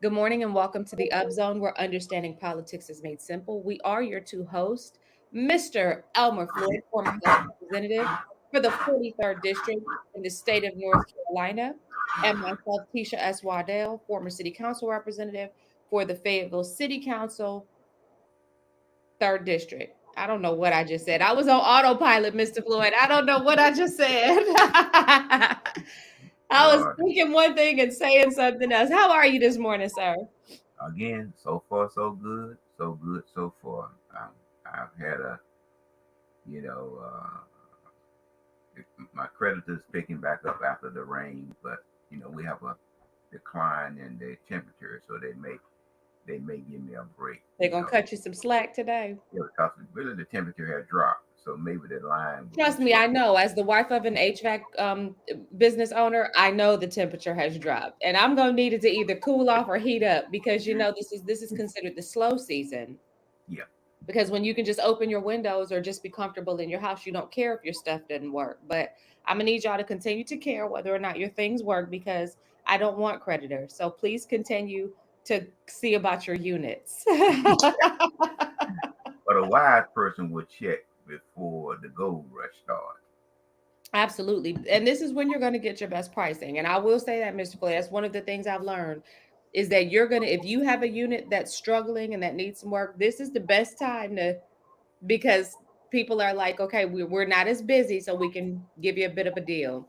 Good morning and welcome to the Up Zone, where understanding politics is made simple. We are your two hosts, Mr. Elmer Floyd, former House Representative for the 43rd District in the state of North Carolina, and myself, Tisha S. Waddell, former City Council Representative for the Fayetteville City Council, 3rd District. I don't know what I just said. I was on autopilot, Mr. Floyd. I don't know what I just said. I was Lord, thinking one thing and saying something else. How are you this morning, sir? again, so far so good so far. I've had you know, my creditors picking back up after the rain, but we have a decline in the temperature, so they may give me a break. They're gonna cut you some slack today. Because really the temperature has dropped, so maybe the line will be Trust me, slow. I know. As the wife of an HVAC business owner, I know the temperature has dropped, and I'm gonna need it to either cool off or heat up because this is considered the slow season. Yeah, Because when you can just open your windows or just be comfortable in your house, you don't care if your stuff doesn't work. But I'm gonna need y'all to continue to care whether or not your things work because I don't want creditors. So please continue to see about your units. but a wise person would check before the gold rush starts. Absolutely. And this is when you're going to get your best pricing. And I will say that, Mr. Flay, that's one of the things I've learned is that you're going to, if you have a unit that's struggling and that needs some work, this is the best time to, because people are like, okay, we're not as busy, so we can give you a bit of a deal.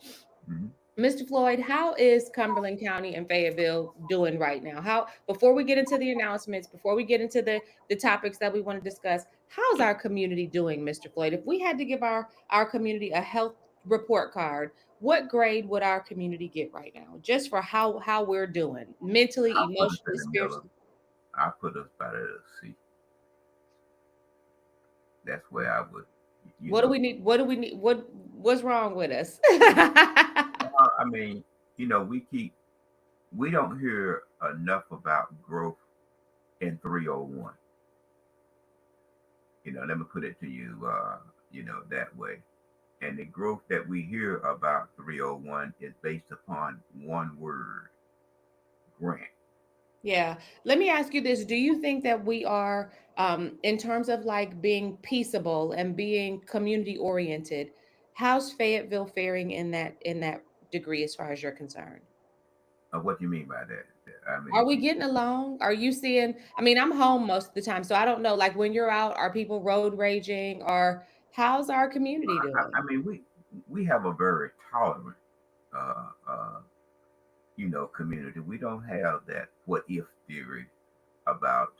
Mhm. Mr. Floyd, how is Cumberland County and Fayetteville doing right now? How, before we get into the announcements, before we get into the topics that we want to discuss, how's our community doing, Mr. Floyd? If we had to give our community a health report card, what grade would our community get right now? Just for how we're doing mentally, I'll put us in emotionally, the middle. spiritually. I'll put us about at a C. That's where I would, you What do know. we need? What do we need? What's wrong with us? I mean, we don't hear enough about growth in 301. Let me put it to you, that way. And the growth that we hear about 301 is based upon one word: grant. Yeah. Let me ask you this. Do you think that we are, in terms of like being peaceable and being community oriented, how's Fayetteville faring in that degree as far as you're concerned? What do you mean by that? I Are mean, we getting along? Are you seeing, I mean, I'm home most of the time, so I don't know. Like when you're out, are people road raging or how's our community I doing? mean, we have a very tolerant, uh, uh, community. We don't have that what if theory about,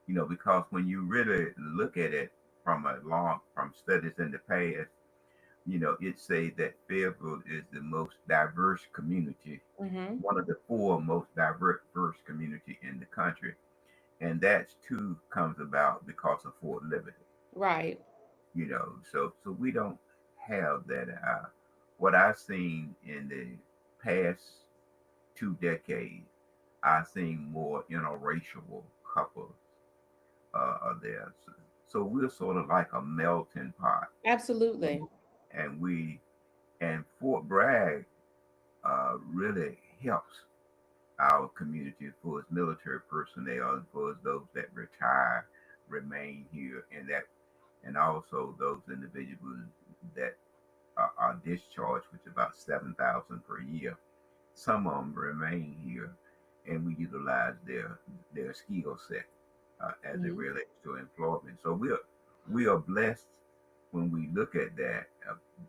because when you really look at it from studies in the past, it say that Fayetteville is the most diverse community, Mm-hmm. one of the four most diverse community in the country, and that too comes about because of Fort Liberty. Right. So we don't have that. What I've seen in the past 2 decades, I've seen more interracial couples are there. So we're sort of like a melting pot, Absolutely. and Fort Bragg really helps our community for its military personnel and for those that retire, remain here, and also those individuals that are discharged, which is about 7,000 per year. Some of them remain here, and we utilize their skill set as it Mhm. relates to employment. So we are blessed when we look at that.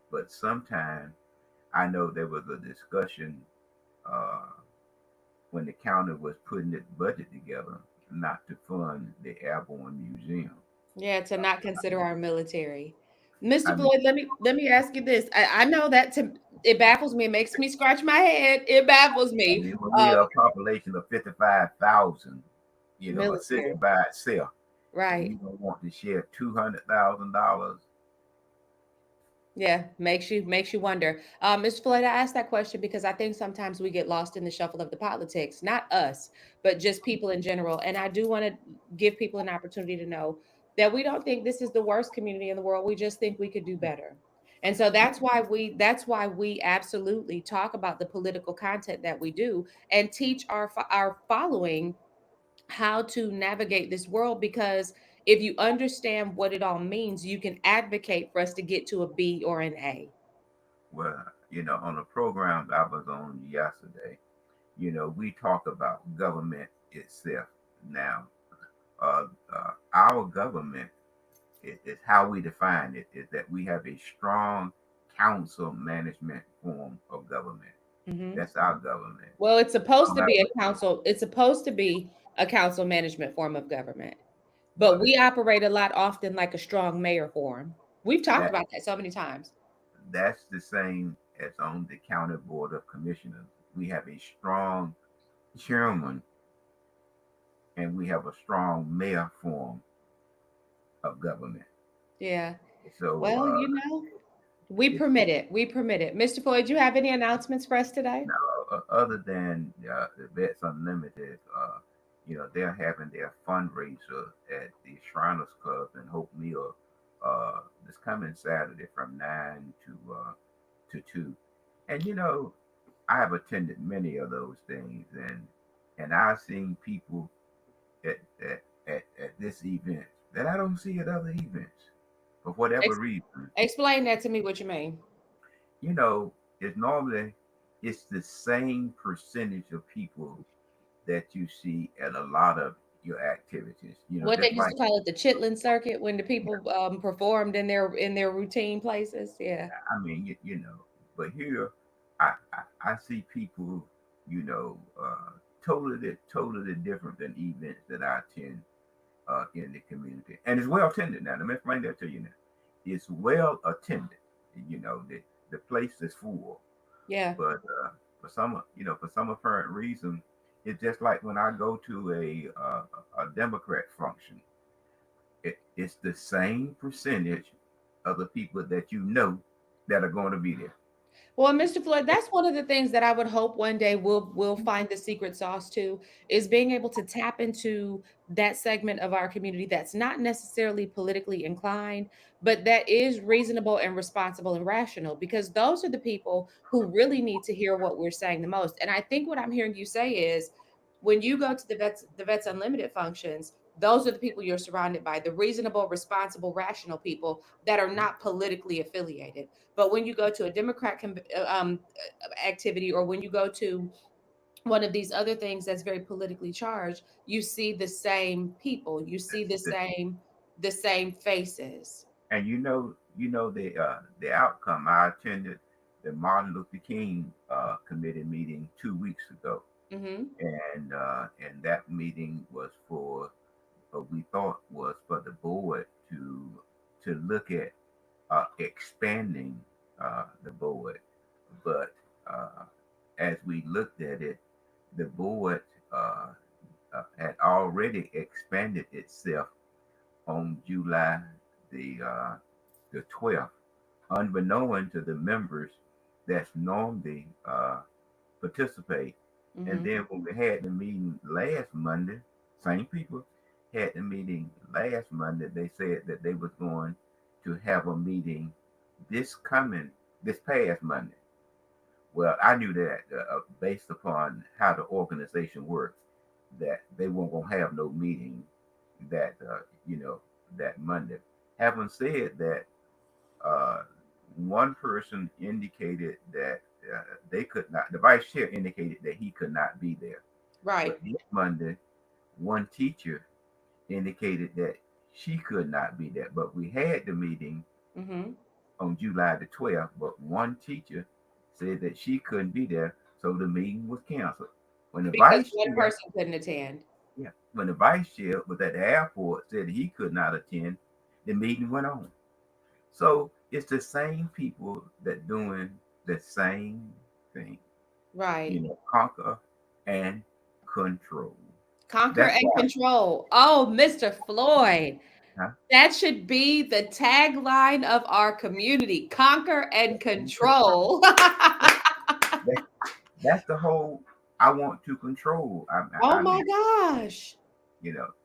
But sometimes I know there was a discussion uh, when the county was putting its budget together not to fund the Airborne Museum. Yeah, to not consider our military. Mr. I mean, Floyd, let me ask you this. I know that it baffles me. It makes me scratch my head. It baffles me. when we have a population of 55,000, a city Military, by itself, and right? you don't want to share $200,000. Yeah, makes you wonder. Mr. Floyd, I asked that question because I think sometimes we get lost in the shuffle of the politics, not us, but just people in general. And I do want to give people an opportunity to know that we don't think this is the worst community in the world. We just think we could do better. And so that's why we absolutely talk about the political content that we do and teach our following how to navigate this world, because if you understand what it all means, you can advocate for us to get to a B or an A. Well, on the program I was on yesterday, we talk about government itself. Now, our government is how we define it is that we have a strong council management form of government. Hmm. That's our government. Well, it's supposed to be However, a council. It's supposed to be a council management form of government, but well, we operate a lot often like a strong mayor form. We've talked that about that so many times. that's the same as on the county board of commissioners. We have a strong chairman and we have a strong mayor form of government. Yeah. So Well, we it's permit it. We permit it. Mr. Floyd, do you have any announcements for us today? other than the Vets Unlimited, they're having their fundraiser at the Shriners Club in Hope Mill this coming Saturday from 9 to 2. And I have attended many of those things, and I've seen people at at this event that I don't see at other events for whatever Ex- reason. Explain that to me. What you mean? You know, it's normally it's the same percentage of people that you see at a lot of your activities. What they Just used like to call it the Chitlin Circuit, when the people performed in their routine places. Yeah. but here I see people, you know, uh, totally different than events that I attend in the community, and it's well attended. Now, let me explain that to you. Now, it's well attended. The place is full, Yeah. but for some apparent reason, it's just like when I go to a Democrat function. It's the same percentage of the people that that are going to be there. Well, Mr. Floyd, that's one of the things that I would hope one day we'll find the secret sauce to, is being able to tap into that segment of our community that's not necessarily politically inclined, but that is reasonable and responsible and rational, because those are the people who really need to hear what we're saying the most. And I think what I'm hearing you say is, when you go to the Vets Unlimited functions, those are the people you're surrounded by, the reasonable, responsible, rational people that are not politically affiliated. But when you go to a activity, or when you go to one of these other things that's very politically charged, you see the same people, you see the same faces. And the outcome. I attended the Martin Luther King committee meeting 2 weeks ago, Hmm. and that meeting was for what we thought was for the board to look at expanding the board, but as we looked at it, the board had already expanded itself on July the 12th, unbeknown to the members that's normally participate. And Hmm. then when we had the meeting last Monday, same people had the meeting last Monday. They said that they was going to have a meeting this coming this past Monday. Well, I knew that based upon how the organization works, that they weren't gonna have no meeting that that Monday. Having said that, uh, one person indicated that they could not. The vice chair indicated that he could not be there. Right. But this Monday, one teacher indicated that she could not be there. But we had the meeting Hmm. on July the 12th, but one teacher said that she couldn't be there, so the meeting was canceled. When the Because vice one chair, person couldn't attend. yeah, when the vice chair was at the airport said he could not attend, the meeting went on. So it's the same people that doing the same thing, Right. conquer and control. Conquer That's and why, control. Oh, Mr. Floyd. huh? That should be the tagline of our community: conquer and control. That, that's the whole. I want to control. Oh I my mean, gosh.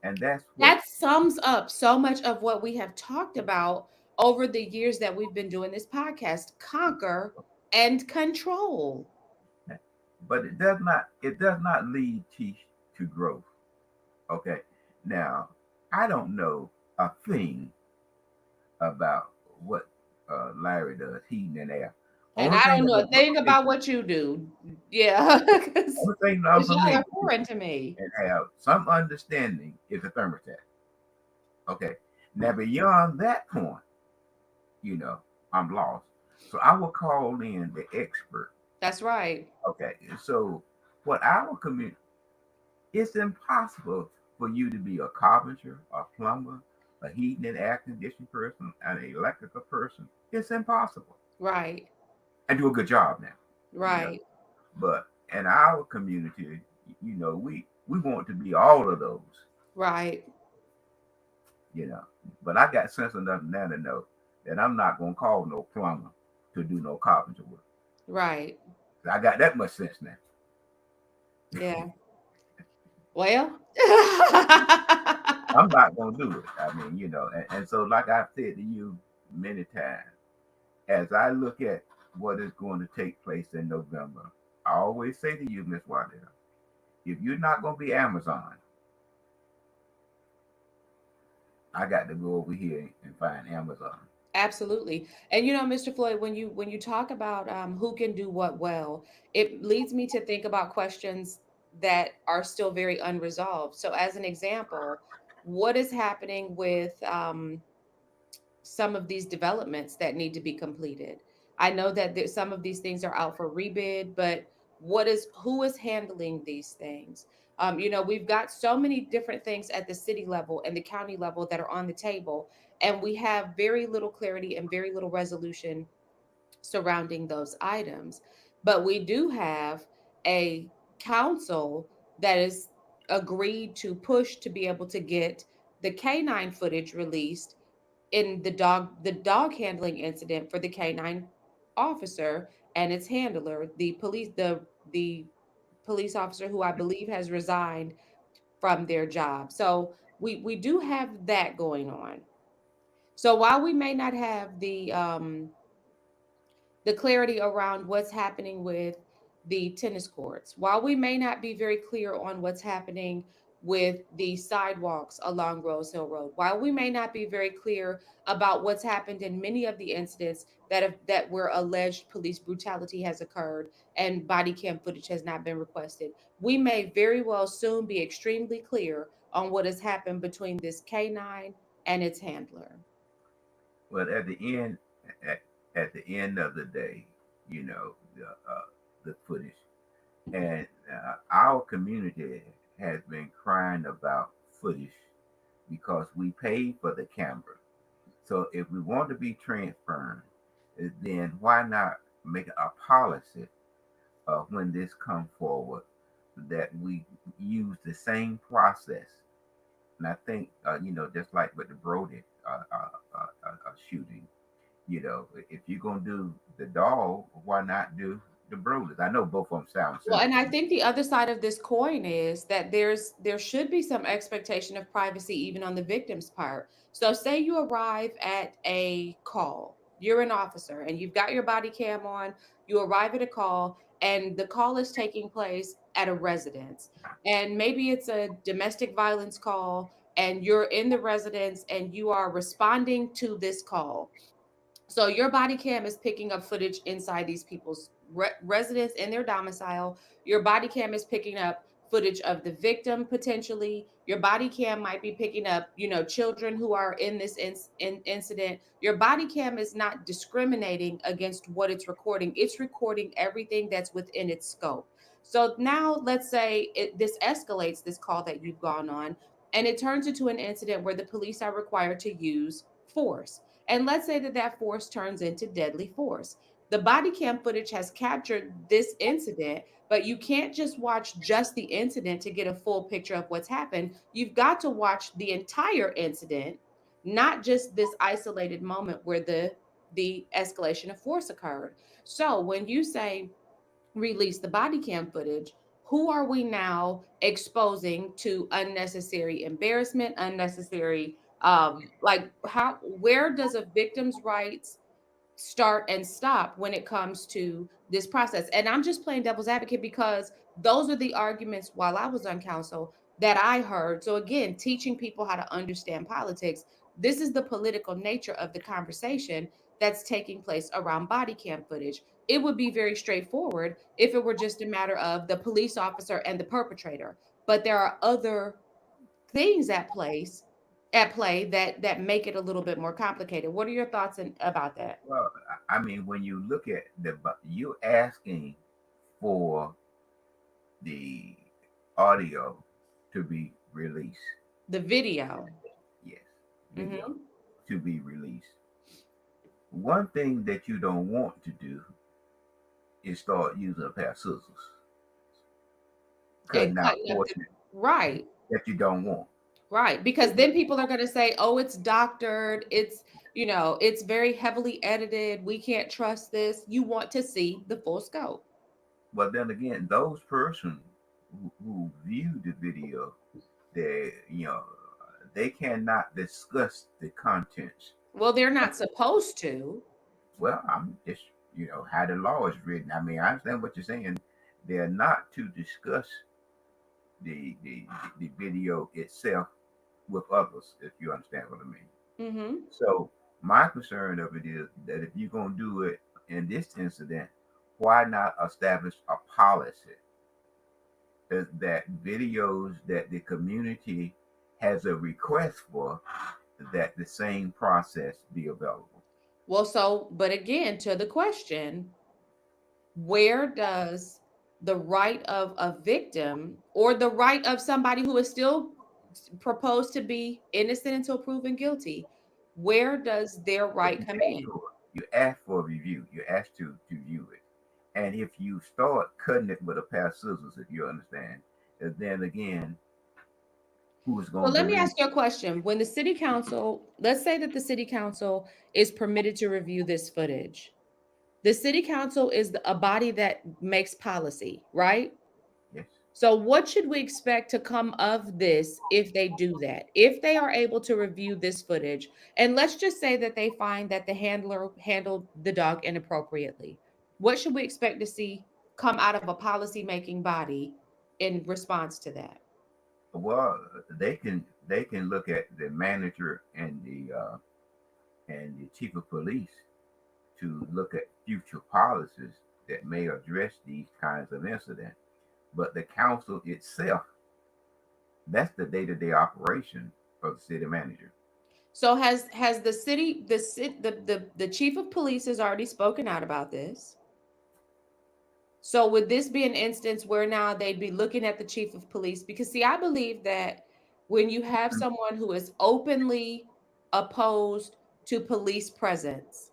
and that's what That sums up so much of what we have talked about over the years that we've been doing this podcast, conquer and control. But it does not lead to growth. Okay. Now, I don't know a thing about what Larry does, heating and air. And Only I thing don't that know a was thing it, about what you do. Yeah, because only thing that knows for y'all me are foreign to me. and have some understanding is a thermostat. Okay. Now beyond that point, you know, I'm lost. So I will call in the expert. That's right. Okay. So what our community, it's impossible for you to be a carpenter, a plumber, a heating and air conditioning person, an electrical person. It's impossible. Right. And do a good job now, you know. Right. But in our community, we want to be all of those, Right. you know. But I got sense enough now to know that I'm not gonna call no plumber to do no carpenter work. Right. I got that much sense now. Yeah. Well, I'm not gonna do it. I mean, and so like I've said to you many times, as I look at what is going to take place in November, I always say to you, Miss Waddell, if you're not going to be Amazon, I got to go over here and find Amazon. absolutely. And Mr. Floyd, when you talk about who can do what well, it leads me to think about questions that are still very unresolved. So, as an example, what is happening with some of these developments that need to be completed? I know that some of these things are out for rebid, but who is handling these things? We've got so many different things at the city level and the county level that are on the table, and we have very little clarity and very little resolution surrounding those items. But we do have a council that is agreed to push to be able to get the canine footage released in the dog handling incident for the canine officer and its handler, the police officer who I believe has resigned from their job. So we do have that going on. So while we may not have the clarity around what's happening with the tennis courts. While we may not be very clear on what's happening with the sidewalks along Rose Hill Road, while we may not be very clear about what's happened in many of the incidents that where alleged police brutality has occurred and body cam footage has not been requested, we may very well soon be extremely clear on what has happened between this canine and its handler. But at, at the end of the day, the footage and our community has been crying about footage because we paid for the camera. So if we want to be transparent, then why not make a policy when this comes forward that we use the same process? And I think, just like with the Brody shooting, if you're going to do the dog, why not do the Brodies? I know both of them sound Well, and similar. I think the other side of this coin is that there should be some expectation of privacy even on the victim's part. So say you arrive at a call. You're an officer and you've got your body cam on, you arrive at a call and the call is taking place at a residence. And maybe it's a domestic violence call and you're in the residence and you are responding to this call. So your body cam is picking up footage inside these people's residence in their domicile. Your body cam is picking up footage of the victim potentially. Your body cam might be picking up, children who are in this incident. Your body cam is not discriminating against what it's recording. It's recording everything that's within its scope. So now let's say this escalates this call that you've gone on and it turns into an incident where the police are required to use force. And let's say that that force turns into deadly force. The body cam footage has captured this incident, but you can't just watch just the incident to get a full picture of what's happened. You've got to watch the entire incident, not just this isolated moment where the escalation of force occurred. So when you say release the body cam footage, who are we now exposing to unnecessary embarrassment, unnecessary Like how where does a victim's rights start and stop when it comes to this process? And I'm just playing devil's advocate because those are the arguments while I was on council that I heard. So again, teaching people how to understand politics. This is the political nature of the conversation that's taking place around body cam footage. It would be very straightforward if it were just a matter of the police officer and the perpetrator. But there are other things at play that make it a little bit more complicated. What are your thoughts about that? Well, I mean, when you look at you asking for the audio to be released. The video. Yes, video Hmm. to be released. One thing that you don't want to do is start using a pair of scissors, And cutting out cutting up the portions right, that you don't want. right. Because then people are going to say, "Oh, it's doctored. It's very heavily edited. We can't trust this." You want to see the full scope. But then again, those persons who view the video, they cannot discuss the contents. Well, they're not supposed to. Well, I'm just, how the law is written. I mean, I understand what you're saying. They're not to discuss the video itself with others, if you understand what I mean. Hmm. So my concern of it is that if you're gonna do it in this incident, why not establish a policy that videos that the community has a request for, that the same process be available? Well, but again, to the question, where does the right of a victim or the right of somebody who is still proposed to be innocent until proven guilty, where does their But right come in? you ask for a review. You ask to view it, and if you start cutting it with a pair of scissors, if you understand, then again, who's So gonna let me believe? ask you a question. When the city council, let's say that the city council is permitted to review this footage. The city council is a body that makes policy, right? Yes. So, what should we expect to come of this if they do that? If they are able to review this footage, and let's just say that they find that the handler handled the dog inappropriately, what should we expect to see come out of a policy making body in response to that? Well, they can look at the manager and the chief of police to look at future policies that may address these kinds of incidents. But the council itself, that's the day-to-day operation of the city manager. So, has the city the chief of police has already spoken out about this? So would this be an instance where now they'd be looking at the chief of police? Because see, I believe that when you have someone who is openly opposed to police presence,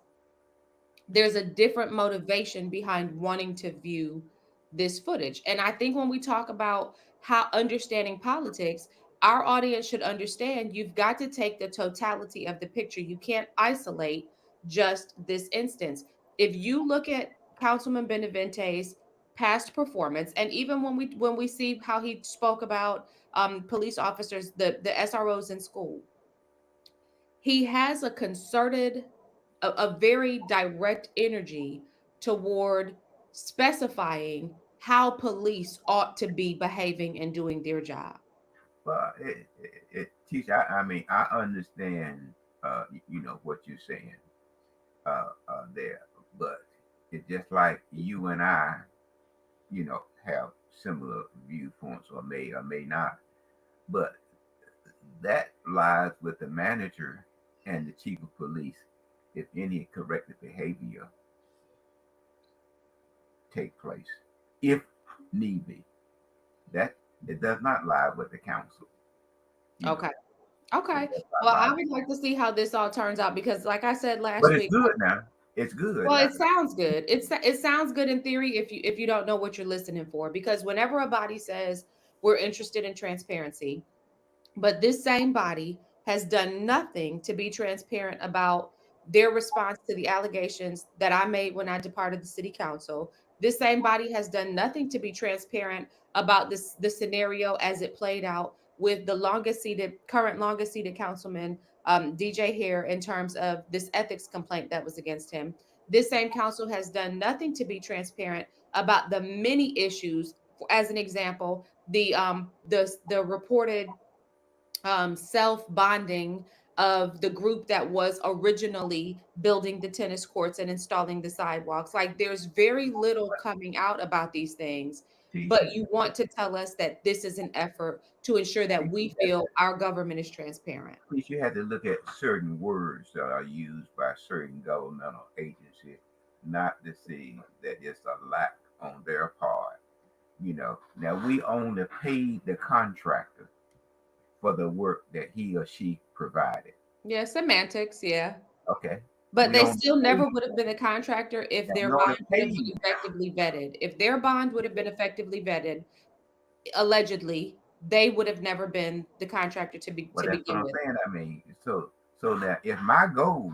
there's a different motivation behind wanting to view this footage. And I think when we talk about how understanding politics, our audience should understand you've got to take the totality of the picture. You can't isolate just this instance. If you look at Councilman Benavente's past performance, and even when we see how he spoke about police officers, the SROs in school, he has a concerted, a very direct energy toward specifying how police ought to be behaving and doing their job. Well, teach. I mean, I understand, what you're saying, there, but it's just like you and I, have similar viewpoints, or may not. But that lies with the manager and the chief of police. If any corrective behavior take place, if need be, that it does not lie with the council. You know, Okay. it Okay. does not Well, lie. I would like to see how this all turns out because, like I said But last it's week, good now. It's good. well, it sounds good. It sounds good in theory if you don't know what you're listening for. Because whenever a body says we're interested in transparency, but this same body has done nothing to be transparent about their response to the allegations that I made when I departed the city council. This same body has done nothing to be transparent about the scenario as it played out with the current longest seated councilman DJ here in terms of this ethics complaint that was against him. This same council has done nothing to be transparent about the many issues. As an example, the reported self bonding of the group that was originally building the tennis courts and installing the sidewalks. Like there's very little coming out about these things, Teach but you, you want to tell us that this is an effort to ensure that teach you we had to, feel our government is transparent. teach you had to look at certain words that are used by certain governmental agencies, not to see that it's a lack on their part. Now we only paid the contractor for the work that he or she provided. Yeah, semantics, yeah. Okay, But we they only still paid. never would have been a contractor if Now their we only bond would have paid. been effectively vetted. If their bond would have been effectively vetted, allegedly, they would have never been the contractor Well, to that's what begin I'm with. saying. I mean, so that if my goal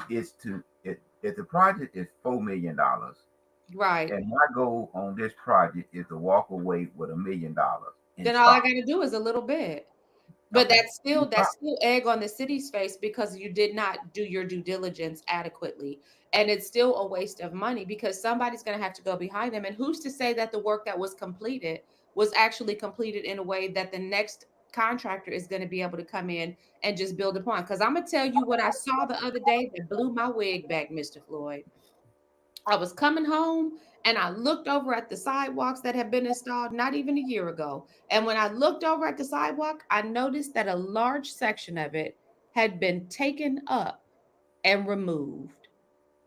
is to if the project is $4 million, Right. and my goal on this project is to walk away with $1 million in Then all I stock. gotta do is a little bit. But Okay, you that's still egg on the city's face because you did not do your due diligence adequately. And it's still a waste of money because somebody's gonna have to go behind them. And who's to say that the work that was completed was actually completed in a way that the next contractor is going to be able to come in and just build upon? Because I'm gonna tell you what I saw the other day that blew my wig back, Mr. Floyd. I was coming home and I looked over at the sidewalks that had been installed not even a year ago. And when I looked over at the sidewalk, I noticed that a large section of it had been taken up and removed.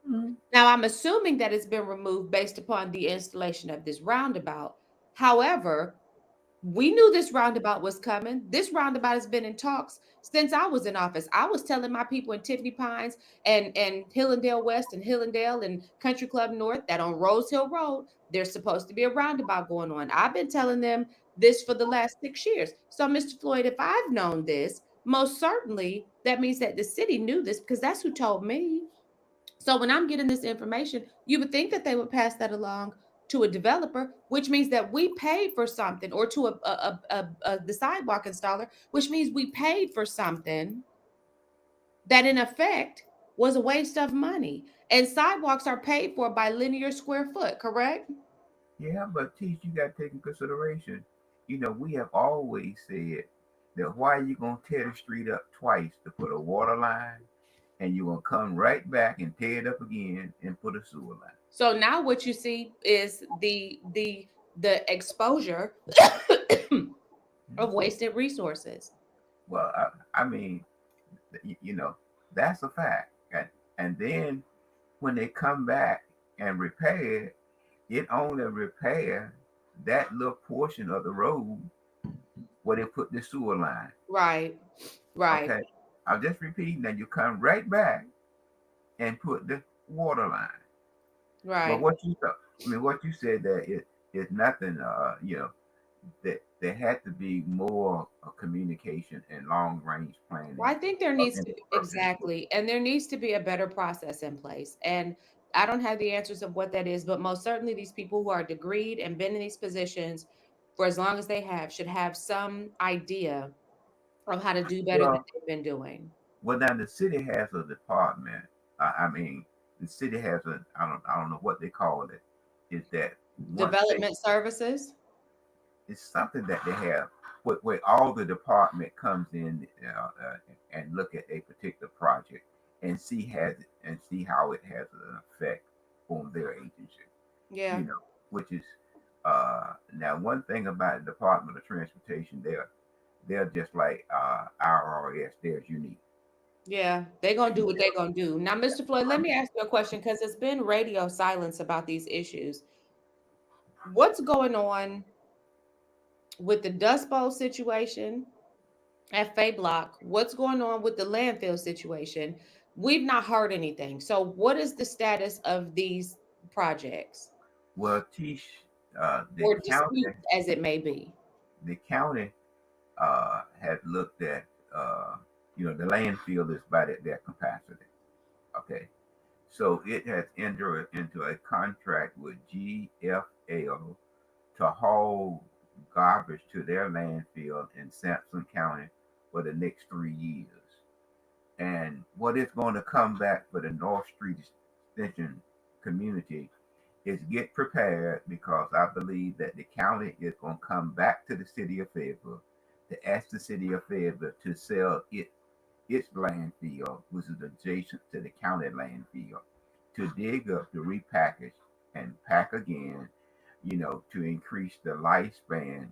Mhm. Now, I'm assuming that it's been removed based upon the installation of this roundabout. However, we knew this roundabout was coming. This roundabout has been in talks since I was in office. I was telling my people in Tiffany Pines and Hillendale West and Hillendale and Country Club North that on Rose Hill Road, there's supposed to be a roundabout going on. I've been telling them this for the last 6 years. So, Mr. Floyd, if I've known this, most certainly that means that the city knew this because that's who told me. So when I'm getting this information, you would think that they would pass that along to a developer, which means that we paid for something, or to the sidewalk installer, which means we paid for something that in effect was a waste of money. And sidewalks are paid for by linear square foot, correct? Yeah, but teach you got to take in consideration. We have always said that why are you gonna tear the street up twice to put a water line, and you're gonna come right back and tear it up again and put a sewer line. So now what you see is the exposure of Mhm. wasted resources. Well, I mean, that's a fact. And then when they come back and repair it, it only repair that little portion of the road where they put the sewer line. Right. Right. Okay, I'm just repeating that you come right back and put the water line. But Right. what you thought, I mean, what you said that it is nothing. That there had to be more communication and long range Well, planning I think there needs in to, the first input. exactly, and there needs to be a better process in place. And I don't have the answers of what that is, but most certainly these people who are degreed and been in these positions for as long as they have should have some idea of how to do better than Well, they've been doing. now the city has a department. I mean, the city has a I don't know what they call it. Is that once they Development services. it's something that they have where all the department comes in and look at a particular project and see how it has an effect on their agency. Yeah. You know, which is now one thing about the Department of Transportation, they're just like IRS. They're unique. Yeah. They're gonna do what they're They're- gonna do. Now, Mr. Floyd, let me ask you a question because it's been radio silence about these issues. What's going on with the Dust Bowl situation at Fay Block? What's going on with the landfill situation? We've not heard anything. So, what is the status of these projects Well, Tish, or disputes, as it may be? the county has looked at the landfill is about at their capacity. Okay, so it has entered into a contract with GFL to haul garbage to their landfill in Sampson County for the next 3 years. And what is going to come back for the North Street Extension community is get prepared, because I believe that the county is going to come back to the city of Fayetteville to ask the city of Fayetteville to sell its landfill, which is adjacent to the county landfill, to dig up, to repackage and pack again, to increase the lifespan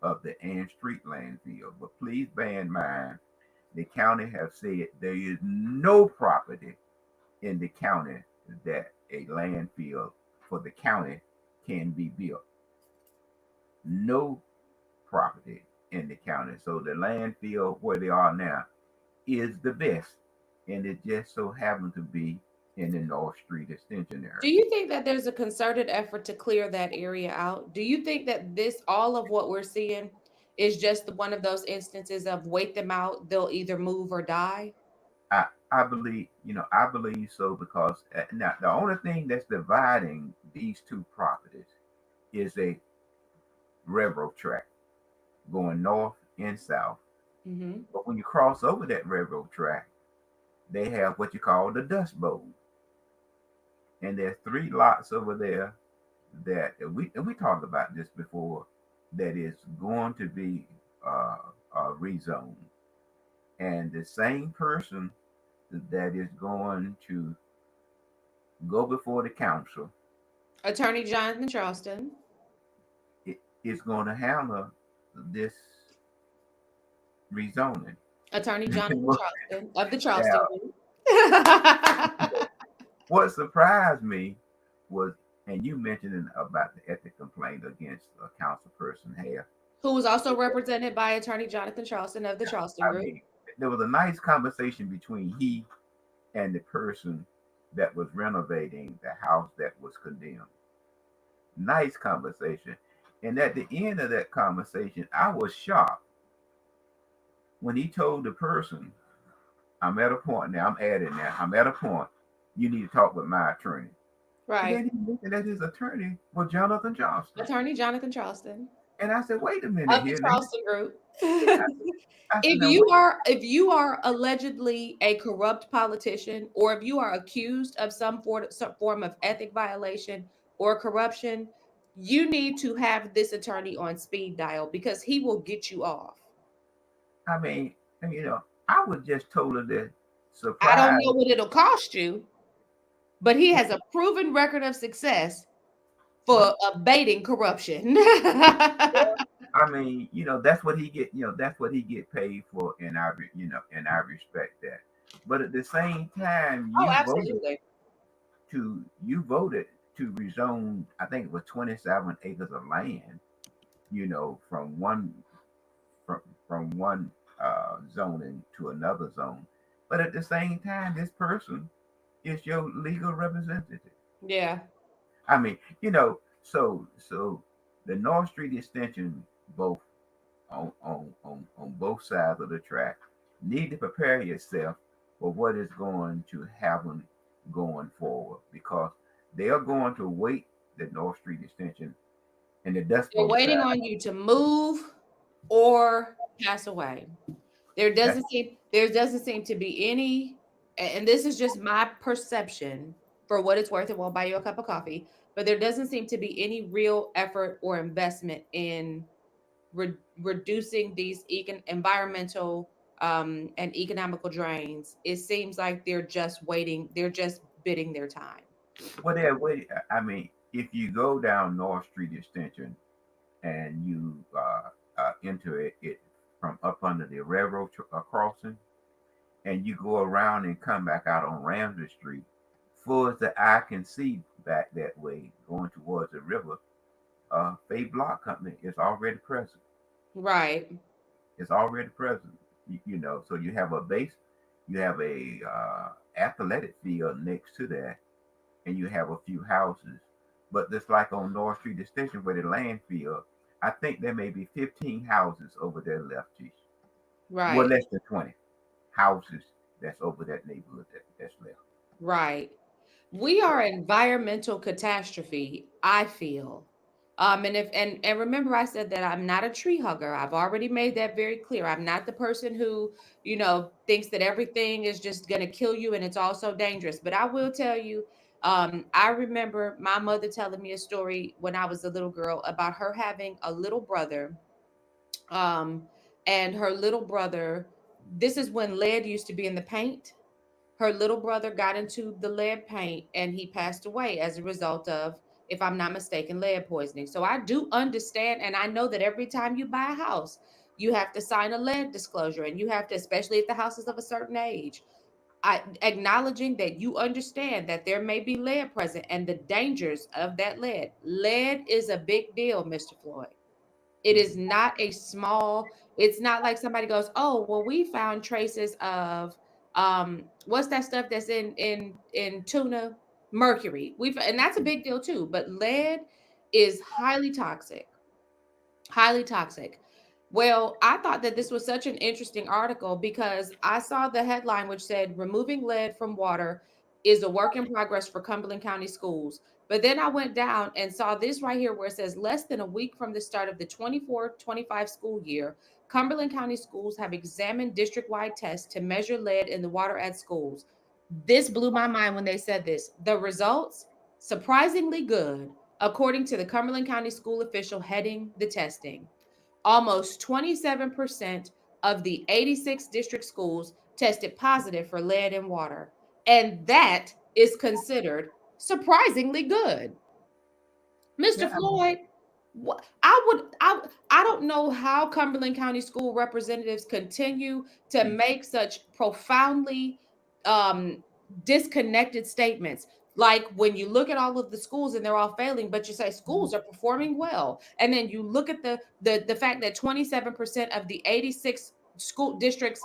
of the Ann Street landfill. But please bear in mind, the county have said there is no property in the county that a landfill for the county can be built. No property in the county. So the landfill where they are now is the best. And it just so happened to be in the North Street Extension Do area. you think that there's a concerted effort to clear that area out? Do you think that this, all of what we're seeing, is just one of those instances of wait them out, they'll either move or die? I believe, I believe so, because now the only thing that's dividing these two properties is a railroad track going north and south. Hmm. But when you cross over that railroad track, they have what you call the Dust Bowl, and there's three lots over there that we talked about this before, that is going to be uh, rezoned, and the same person that is going to go before the council Attorney Jonathan Charleston. is going to handle this rezoning. Attorney Jonathan Charleston of the Charleston Now, Group. what surprised me was, and you mentioned about the ethic complaint against a council person here. Who was also represented by Attorney Jonathan Charleston of the Charleston I Group. mean, there was a nice conversation between he and the person that was renovating the house that was condemned. Nice conversation. And at the end of that conversation, I was shocked when he told the person, I'm at a point now, I'm adding now, I'm at a point, you need to talk with my attorney. And Right. then he mentioned that his attorney was Jonathan Johnston. Attorney Jonathan Charleston And I said, wait a minute of the here. Charleston Group. Yeah. I said, now wait. If you are allegedly a corrupt politician, or if you are accused of some form of ethic violation or corruption, you need to have this attorney on speed dial because he will get you off. I mean, I was just totally I don't surprised. know what it'll cost you, but he has a proven record of success Well, for abating corruption. I mean, that's what he get. That's what he get paid for, and I respect that. But at the same time, Oh, absolutely. you voted to rezone. I think it was 27 acres of land. From one zoning to another zone. But at the same time, this person is your legal representative. Yeah. I mean, so the North Street extension, both on both sides of the track, need to prepare yourself for what is going to happen going forward, because they are going to wait the North Street extension and the Dust They're Bowl waiting side. on you to move or pass away. That There doesn't seem to be any, and this is just my perception. For what it's worth, it won't buy you a cup of coffee, but there doesn't seem to be any real effort or investment in reducing these environmental and economical drains. It seems like they're just waiting. They're just bidding their time. what they're waiting. I mean, if you go down North Street extension and you enter it from up under the railroad crossing, and you go around and come back out on Ramsey Street, full as the eye can see back that way, going towards the river, Fay Block Company is already present. Right. It's already present. So you have a base, you have a athletic field next to that, and you have a few houses. But just like on North Street Extension where the landfill, I think there may be 15 houses over there left, Chief. Well, Right. less than 20 houses that's over that neighborhood that's left. Right. We are environmental catastrophe, I feel, And remember, I said that I'm not a tree hugger. I've already made that very clear. I'm not the person who, thinks that everything is just gonna kill you and it's also dangerous. But I will tell you, I remember my mother telling me a story when I was a little girl about her having a little brother, um, and her little brother. This is when lead used to be in the paint. Her little brother got into the lead paint and he passed away as a result of, if I'm not mistaken, lead poisoning. So I do understand, and I know that every time you buy a house, you have to sign a lead disclosure, and you have to, especially if the house is of a certain age, acknowledging that you understand that there may be lead present and the dangers of that lead. Lead is a big deal, Mr. Floyd. It is not a small, it's not like somebody goes, "Oh, well, we found traces of what's that stuff that's in tuna? Mercury." And that's a big deal too, but lead is highly toxic. Highly toxic. Well, I thought that this was such an interesting article because I saw the headline which said removing lead from water is a work in progress for Cumberland County schools. But then I went down and saw this right here where it says less than a week from the start of the 24-25 school year, Cumberland County schools have examined district-wide tests to measure lead in the water at schools. This blew my mind when they said this. The results, surprisingly good, according to the Cumberland County school official heading the testing. Almost 27% of the 86 district schools tested positive for lead in water. And that is considered surprisingly good. Mr. Yeah, I mean, Floyd, I don't know how Cumberland County school representatives continue to see, make such profoundly um disconnected statements. Like when you look at all of the schools and they're all failing, but you say schools are performing well. And then you look at the fact that 27% of the 86 school districts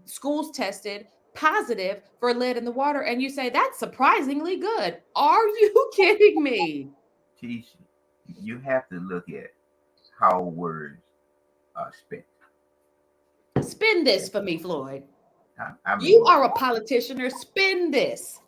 schools tested positive for lead in the water, and you say that's surprisingly good. Are you kidding me? Tish, you have to look at how words are spent. Spin this Okay? for me, Floyd. I You mean, are a politician. Spin this.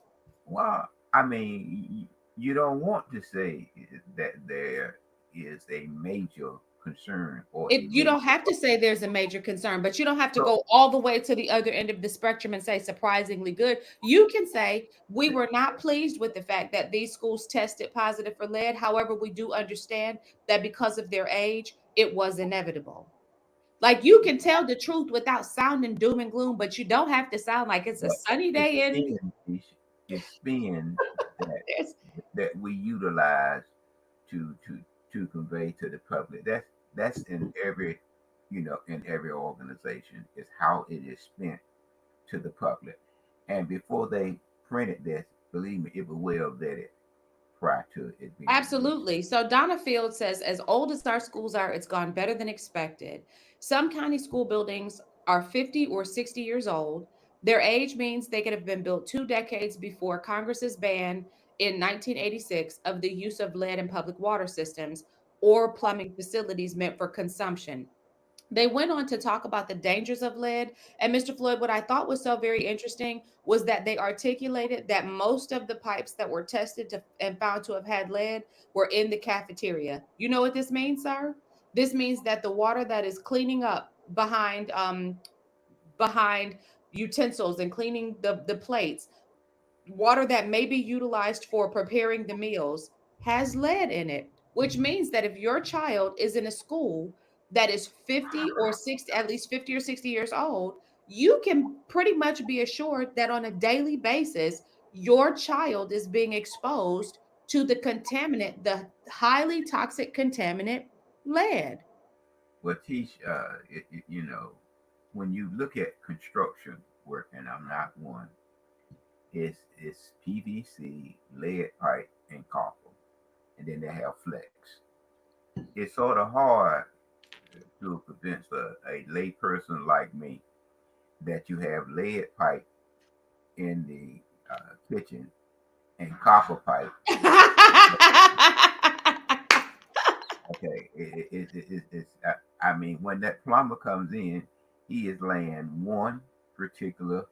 well, I mean, you don't want to say that there is a major concern or a You don't major. have to say there's a major concern, but you don't have to So, go all the way to the other end of the spectrum and say surprisingly good. You can say we were not pleased with the fact that these schools tested positive for lead. However, we do understand that because of their age, it was inevitable. Like you can tell the truth without sounding doom and gloom, but you don't have to sound like it's a but sunny it's day in spin, Tish, it's spin that there's we utilize to convey to the public. That's in every, in every organization is how it is spent to the public. And before they printed this, believe me, it was well vetted prior to it being released. Absolutely. So Donna Field says, as old as our schools are, it's gone better than expected. Some county school buildings are 50 or 60 years old. Their age means they could have been built 2 decades before Congress's ban in 1986 of the use of lead in public water systems or plumbing facilities meant for consumption. They went on to talk about the dangers of lead. And Mr. Floyd, what I thought was so very interesting was that they articulated that most of the pipes that were tested and found to have had lead were in the cafeteria. You know what this means, sir? This means that the water that is cleaning up behind utensils and cleaning the plates, water that may be utilized for preparing the meals has lead in it, which means that if your child is in a school that is 50 or 60, at least 50 or 60 years old, you can pretty much be assured that on a daily basis, your child is being exposed to the contaminant, the highly toxic contaminant lead. Well, Tish, when you look at construction work, and I'm not one, it's PVC, lead pipe, and copper, and then they have flex. It's sort of hard to convince a lay person like me that you have lead pipe in the kitchen and copper pipe. Okay, I mean, when that plumber comes in, he is laying one particular,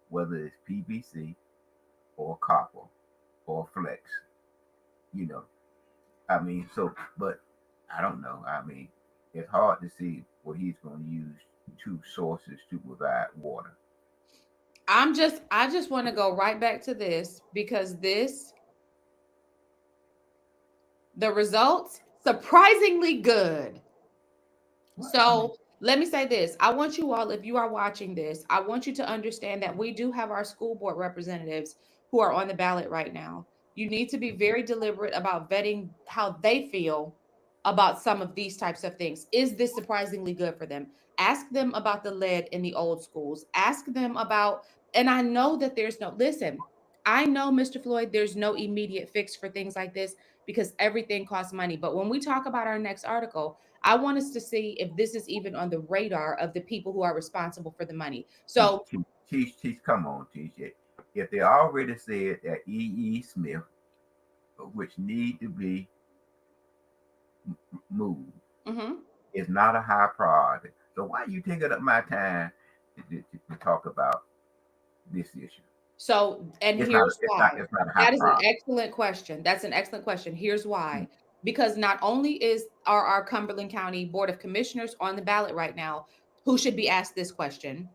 whether it's PVC or copper or flex, you know. I mean, so, but I don't know. I mean, it's hard to see what he's going to use two sources to provide water. I just want to go right back to this because this the results surprisingly good. What? I mean, So let me say this. I want you all, if you are watching this, I want you to understand that we do have our school board representatives who are on the ballot right now. You need to be very deliberate about vetting how they feel about some of these types of things. Is this surprisingly good for them? Ask them about the lead in the old schools. Ask them about, and I know that there's no, listen, I know, Mr. Floyd, there's no immediate fix for things like this because everything costs money. But when we talk about our next article, I want us to see if this is even on the radar of the people who are responsible for the money. So, come on, teach it. If they already said that E. Smith, which need to be moved, mhm. is not a high priority, so why are you taking up my time to talk about this issue? So, and It's not. here's why. It's not a high That is an priority. excellent question. That's an excellent question. Here's why. Because not only are our Cumberland County Board of Commissioners on the ballot right now, who should be asked this question,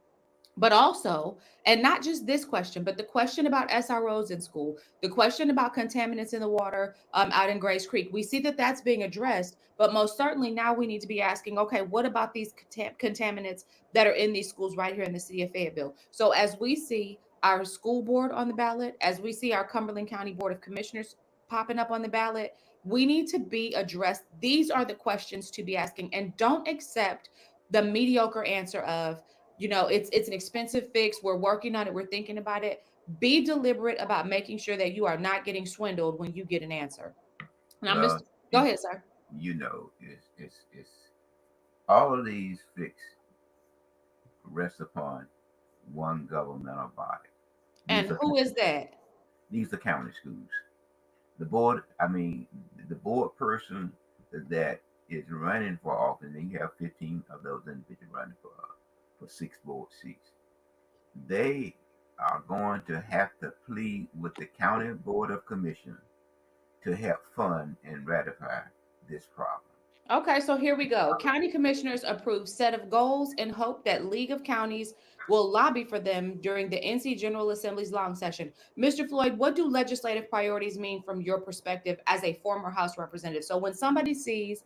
but also, and not just this question, but the question about SROs in school, the question about contaminants in the water out in Grace Creek. We see that that's being addressed, but most certainly now we need to be asking, okay, what about these contaminants that are in these schools right here in the city of Fayetteville? So as we see our school board on the ballot, as we see our Cumberland County Board of Commissioners popping up on the ballot, we need to be addressed. These are the questions to be asking, and don't accept the mediocre answer of, it's an expensive fix, we're working on it, we're thinking about it. Be deliberate about making sure that you are not getting swindled when you get an answer. Now, Well, Mr. Go ahead, sir. it's all of these fix rest upon one governmental body. These And are who is that? these are county schools. The board, I mean, the board person that is running for office, and you have 15 of those individuals running for six board seats. They are going to have to plead with the county board of commissioners to help fund and ratify this problem. Okay, so here we go. County commissioners approve set of goals and hope that League of Counties will lobby for them during the NC General Assembly's long session. Mr. Floyd, what do legislative priorities mean from your perspective as a former House representative? So when somebody sees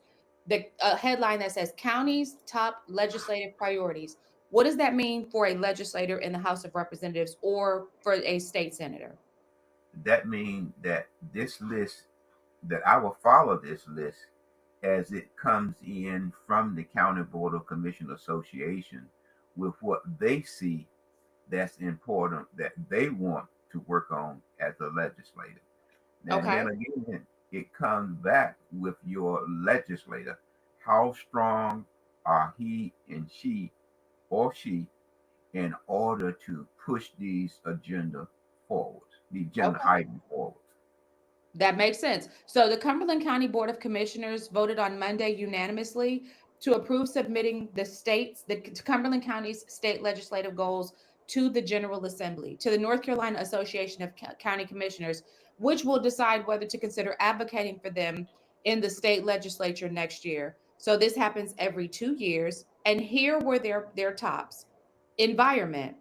the headline that says counties top legislative priorities, what does that mean for a legislator in the House of Representatives or for a state senator? That means that this list, that I will follow this list as it comes in from the County Board of Commission Association with what they see that's important that they want to work on as a legislator. And Okay. then again, it comes back with your legislator. How strong are he and she or she in order to push these agenda forward, the agenda Okay. item forward? That makes sense. So the Cumberland County Board of Commissioners voted on Monday unanimously to approve submitting the Cumberland County's state legislative goals to the General Assembly, to the North Carolina Association of County Commissioners, which will decide whether to consider advocating for them in the state legislature next year. So this happens every 2 years. And here were their tops: environment.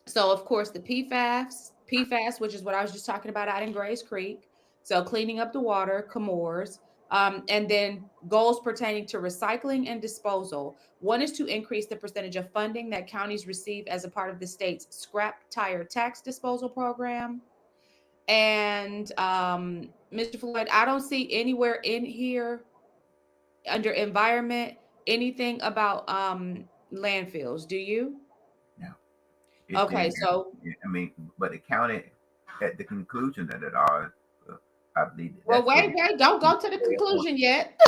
So of course the PFAS, which is what I was just talking about out in Grays Creek. So cleaning up the water, Comores, and then goals pertaining to recycling and disposal. One is to increase the percentage of funding that counties receive as a part of the state's scrap tire tax disposal program. And Mr. Floyd, I don't see anywhere in here under environment anything about landfills. Do you? No, it Okay, didn't. so I mean, but the county, at the conclusion that it are, I believe well, that's what it wait, don't is. go to the conclusion yet.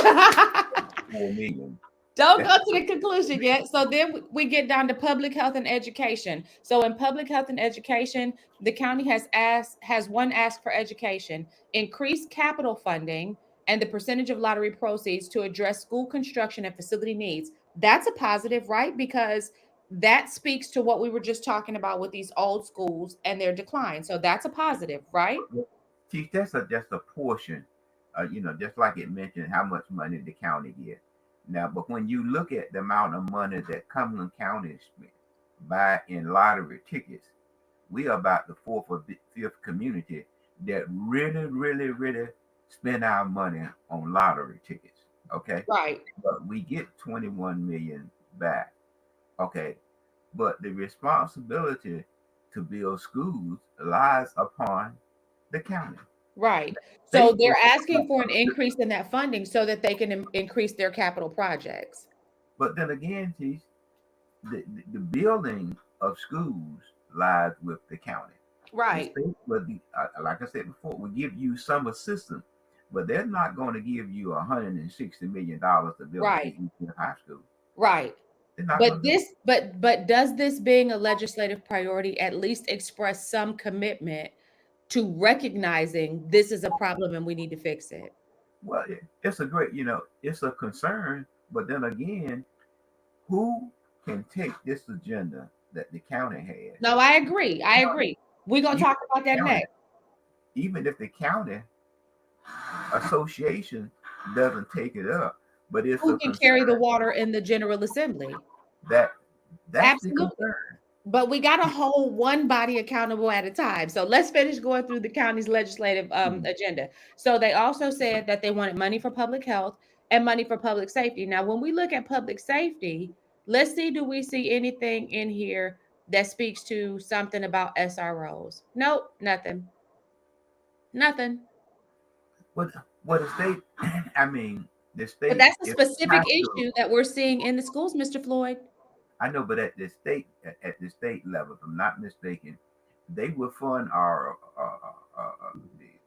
4 million. Don't That's go to the conclusion yet. So then we get down to public health and education. So in public health and education, the county has one ask for education: increase capital funding and the percentage of lottery proceeds to address school construction and facility needs. That's a positive, right? Because that speaks to what we were just talking about with these old schools and their decline. So that's a positive, right? see, that's just a portion just like it mentioned how much money the county get. Now, but when you look at the amount of money that Cumberland County spent by in lottery tickets, we are about the fourth or fifth community that really, really, really spend our money on lottery tickets. Okay, Right. but we get 21 million back. Okay, but the responsibility to build schools lies upon the county. Right. So State they're will, asking for an increase in that funding so that they can increase their capital projects. but then again, Teach, the building of schools lies with the county. The Right. state will be, like I said before, will give you some assistance, but they're not going to give you $160 million to build a Right. DEP high school. Right. They're not going to do it. But does this being a legislative priority at least express some commitment to recognizing this is a problem and we need to fix it? Well, it's a great, it's a concern, but then again, who can take this agenda that the county has? No, I agree. I agree. We're gonna Even talk if about that the county, next. even if the county association doesn't take it up, but it's Who a can carry the concern water in the General Assembly? that that's the Absolutely. concern. But we got to hold one body accountable at a time. So let's finish going through the county's legislative Mhm. agenda. So they also said that they wanted money for public health and money for public safety. Now, when we look at public safety, let's see, do we see anything in here that speaks to something about SROs? Nope, nothing. Nothing. What what the state? I mean, the But state that's a is specific high school. issue that we're seeing in the schools, Mr. Floyd. I know, but at the state level, if I'm not mistaken, they will fund our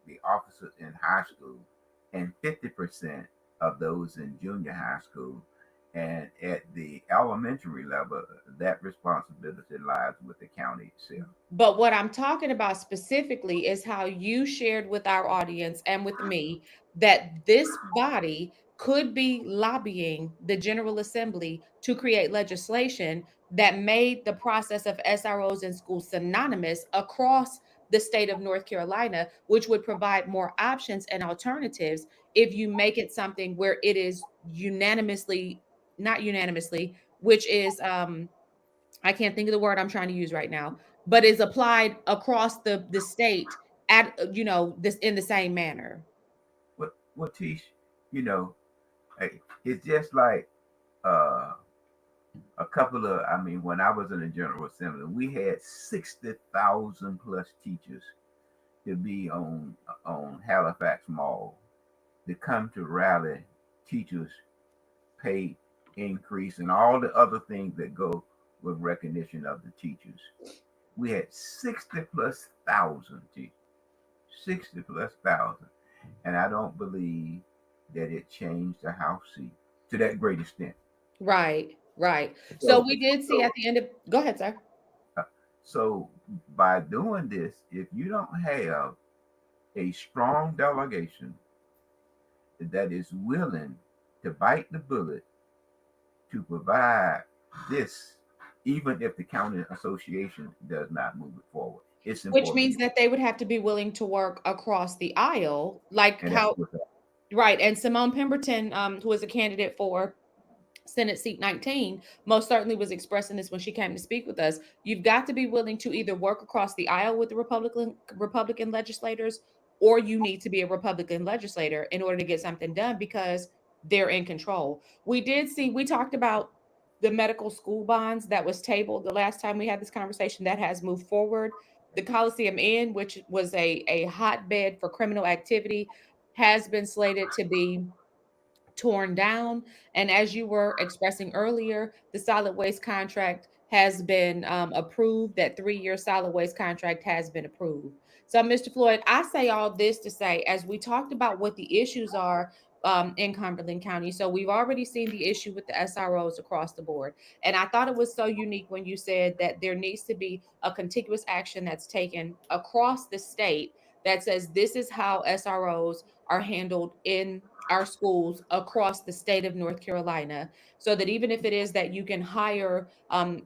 the officers in high school, and 50% of those in junior high school, and at the elementary level, that responsibility lies with the county itself. But what I'm talking about specifically is how you shared with our audience and with me that this body could be lobbying the General Assembly to create legislation that made the process of SROs in schools synonymous across the state of North Carolina, which would provide more options and alternatives if you make it something where it is unanimously, not unanimously, which is I can't think of the word I'm trying to use right now, but is applied across the state at this in the same manner. What teach, you know, it's just like uh, a couple of, I mean, when I was in the General Assembly, we had 60,000 plus teachers to be on Halifax Mall to come to rally teachers' pay increase and all the other things that go with recognition of the teachers. We had 60 plus thousand teachers, 60 plus thousand, and I don't believe that it changed the House seat to that great extent. Right, right. So So, we did see so, at the end of go ahead, sir. uh, so by doing this, if you don't have a strong delegation that is willing to bite the bullet to provide this, even if the county association does not move it forward, it's Which important. means that they would have to be willing to work across the aisle, like And that's how what right. And Simone Pemberton, who is a candidate for Senate seat 19 most certainly was expressing this when she came to speak with us. You've got to be willing to either work across the aisle with the Republican legislators, or you need to be a Republican legislator in order to get something done because they're in control. We talked about the medical school bonds that was tabled the last time we had this conversation that has moved forward. The Coliseum Inn, which was a hotbed for criminal activity, has been slated to be torn down. And as you were expressing earlier, the solid waste contract has been approved. That 3-year solid waste contract has been approved. So, Mr. Floyd, I say all this to say, as we talked about what the issues are in Cumberland County. So, we've already seen the issue with the SROs across the board. And I thought it was so unique when you said that there needs to be a contiguous action that's taken across the state that says this is how SROs are handled in our schools across the state of North Carolina, so that even if it is that you can hire,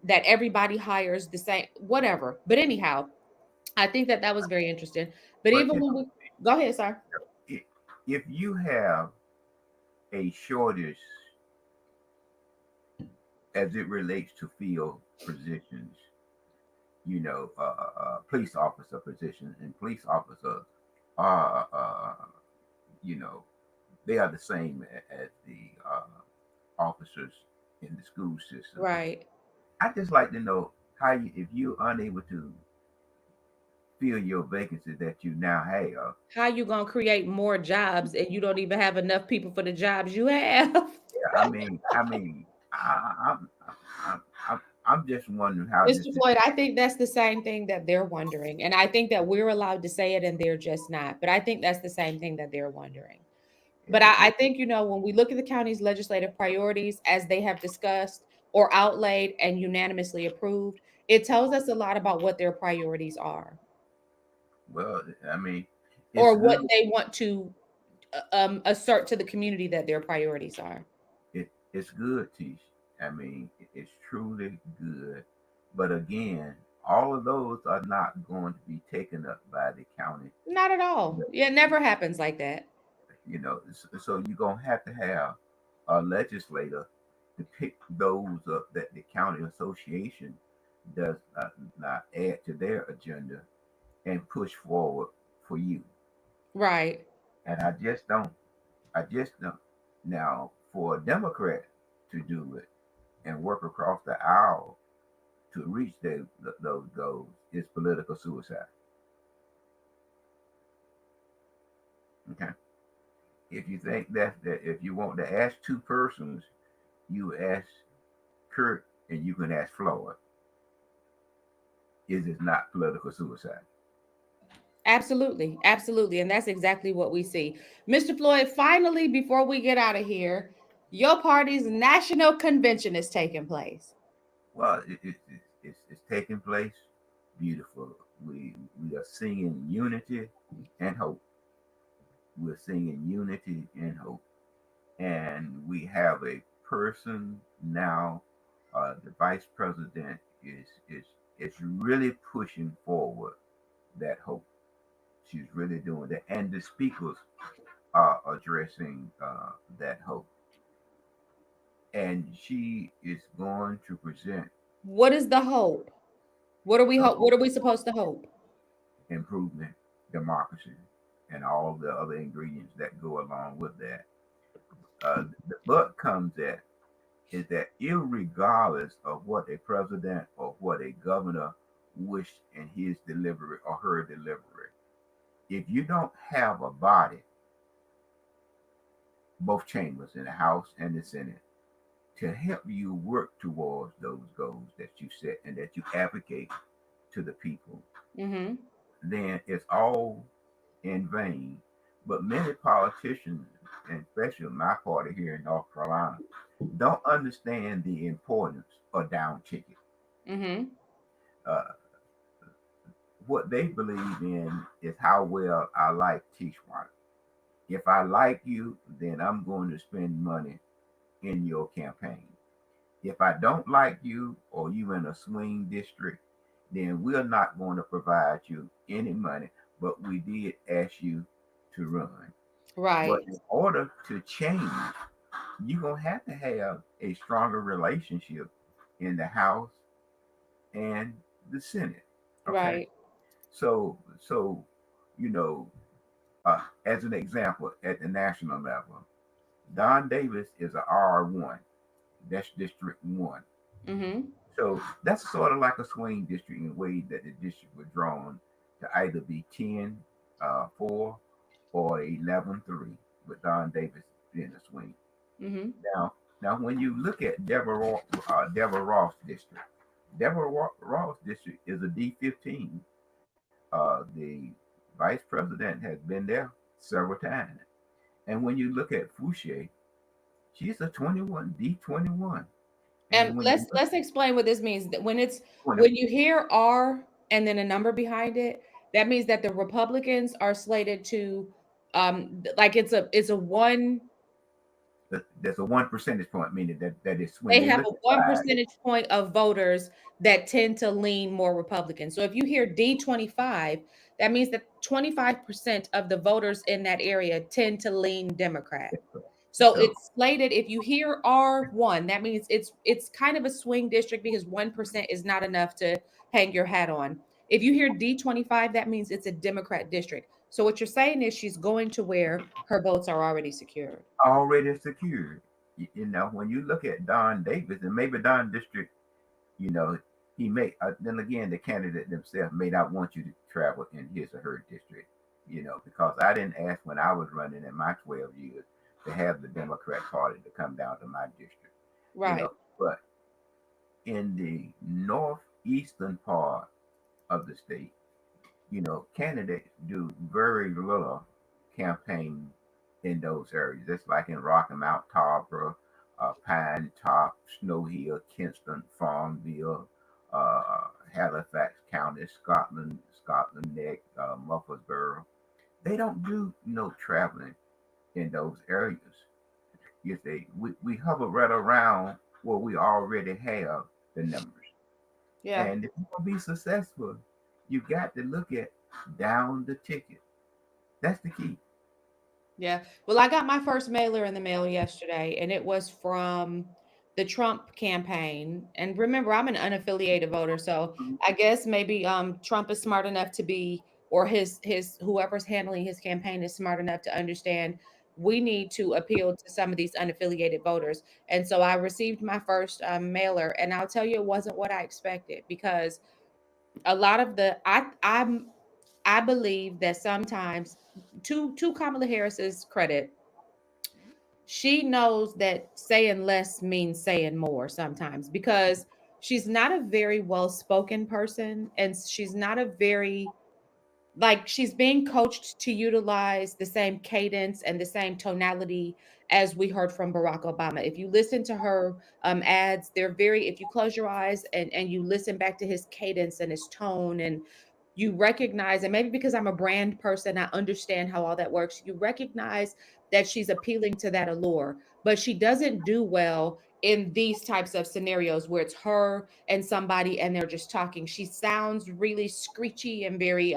that everybody hires the same, whatever. But anyhow, I think that that was very interesting. But but even when we go ahead, sir. if you have a shortage as it relates to field positions, police officer positions, and police officers are, you know, they are the same as the officers in the school system. Right. I just like to know how you, if you're unable to fill your vacancy that you now have. How you gonna create more jobs and you don't even have enough people for the jobs you have? Yeah, I'm just wondering how this Mr. is. Floyd, I think that's the same thing that they're wondering. And I think that we're allowed to say it and they're just not. But I think that's the same thing that they're wondering. But It, I it, think, when we look at the county's legislative priorities as they have discussed or outlaid and unanimously approved, it tells us a lot about what their priorities are well, I mean, it's or good. what they want to assert to the community that their priorities are. It's good, Tish. I mean, it's truly good. But again, all of those are not going to be taken up by the county. Not at all. Yeah, it never happens like that. So you're gonna have to have a legislator to pick those up that the county association does not add to their agenda and push forward for you. Right. And I just don't. Now, for a Democrat to do it and work across the aisle to reach those goals is political suicide. Okay. If you think that if you want to ask two persons, you ask Kurt and you can ask Floyd. Is it not political suicide? Absolutely. Absolutely. And that's exactly what we see. Mr. Floyd, finally, before we get out of here, your party's national convention is taking place. Well, it's taking place. Beautiful. We are singing unity and hope. We're singing unity and hope, and we have a person now. The vice president is really pushing forward that hope. She's really doing that, and the speakers are addressing that hope, and she is going to present What is the hope? the What hope, are we supposed to hope? improvement, democracy, and all the other ingredients that go along with that. The but comes at is that irregardless of what a president or what a governor wished in his delivery or her delivery, if you don't have a body, both chambers in the House and the Senate, to help you work towards those goals that you set and that you advocate to the people, Mm-hmm. then it's all in vain. But many politicians, and especially my party here in North Carolina, don't understand the importance of down ticket. Mm-hmm. Uh, what they believe in is how well I like T-Swat. If I like you, then I'm going to spend money in your campaign. If I don't like you or you in a swing district, then we're not going to provide you any money, but we did ask you to run. But Right. in order to change, you're going to have a stronger relationship in the House and the Senate. Okay. Right. So, you know, as an example, at the national level, Don Davis is a R1. That's District 1. Mm-hmm. So that's sort of like a swing district in a way that the district was drawn to either be 10, 4 or 11-3, with Don Davis being a swing. Mm-hmm. Now, when you look at Deborah Ross district, Ross district is a D15. The vice president has been there several times. And when you look at Fouché, she's a 21, D21. And And when you let's explain what this means. That when it's look, when you hear R and then a number behind it, that means that the Republicans are slated to like it's a one there's a 1 percentage point, meaning that is when They they have look a at 1 five. percentage point of voters that tend to lean more Republican. So if you hear D25, that means that 25% of the voters in that area tend to lean Democrat. So So it's slated. If you hear R1, that means it's kind of a swing district because 1% is not enough to hang your hat on. If you hear D25, that means it's a Democrat district. So what you're saying is she's going to where her votes are already secured. already secured. When you look at Don Davis and maybe Don District, you know, he may then again the candidate themselves may not want you to travel in his or her district, because I didn't ask when I was running in my 12 years to have the Democrat Party to come down to my district, Right. but in the northeastern part of the state, candidates do very little campaign in those areas. It's like in Rocky Mount, Tarboro, Pine Top, Snow Hill, Kinston, Farmville, Halifax County, Scotland Neck, Murfreesboro. They don't do no traveling in those areas. You see, we hover right around where we already have the numbers. Yeah. And if you want to be successful, you got to look at down the ticket. That's the key. Yeah. Well, I got my first mailer in the mail yesterday, and it was from the Trump campaign. And remember, I'm an unaffiliated voter, so I guess maybe Trump is smart enough to be, or his whoever's handling his campaign is smart enough to understand we need to appeal to some of these unaffiliated voters. And so I received my first mailer, and I'll tell you, it wasn't what I expected because a lot of the I believe that sometimes to Kamala Harris's credit, she knows that saying less means saying more sometimes because she's not a very well spoken person and she's not a very like she's being coached to utilize the same cadence and the same tonality as we heard from Barack Obama. If you listen to her ads, they're very, if you close your eyes and you listen back to his cadence and his tone and you recognize, and maybe because I'm a brand person, I understand how all that works. You recognize that she's appealing to that allure, but she doesn't do well in these types of scenarios where it's her and somebody and they're just talking. She sounds really screechy and very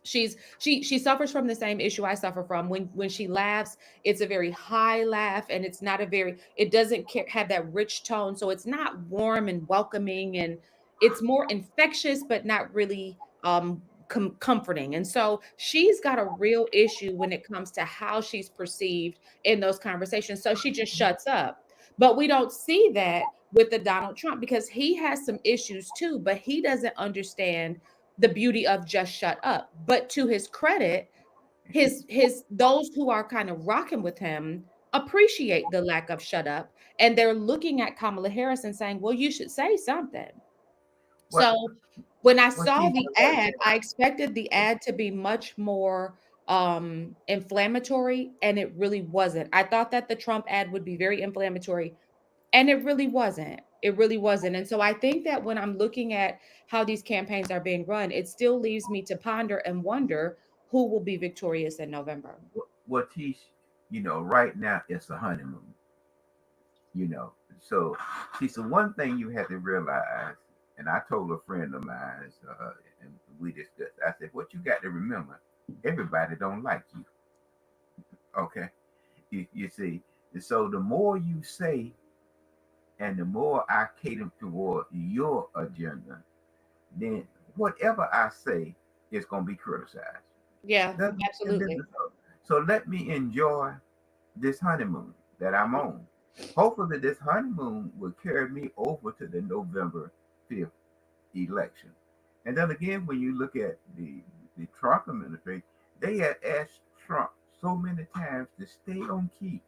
she suffers from the same issue I suffer from. When she laughs, it's a very high laugh and it's not a very, it doesn't have that rich tone, so it's not warm and welcoming, and it's more infectious but not really comforting. And so she's got a real issue when it comes to how she's perceived in those conversations, so she just shuts up. But we don't see that with the Donald Trump because he has some issues too, but he doesn't understand the beauty of just shut up. But to his credit, his those who are kind of rocking with him appreciate the lack of shut up, and they're looking at Kamala Harris and saying, "Well, you should say something." What So when I what saw she the does, ad, I expected the ad to be much more inflammatory, and it really wasn't. I thought that the Trump ad would be very inflammatory, and it really wasn't. It really wasn't. And so I think that when I'm looking at how these campaigns are being run, it still leaves me to ponder and wonder who will be victorious in November. what he's, right now it's a honeymoon. You know, so see, so one thing you have to realize, and I told a friend of mine, and we discussed. I said, what you got to remember, everybody don't like you. Okay, you see, and so the more you say, and the more I cater toward your agenda, then whatever I say is going to be criticized. Yeah, That's in absolutely. business. So let me enjoy this honeymoon that I'm on. Hopefully, this honeymoon will carry me over to the November 5th election. And then again, when you look at the Trump administration, they had asked Trump so many times to stay on key.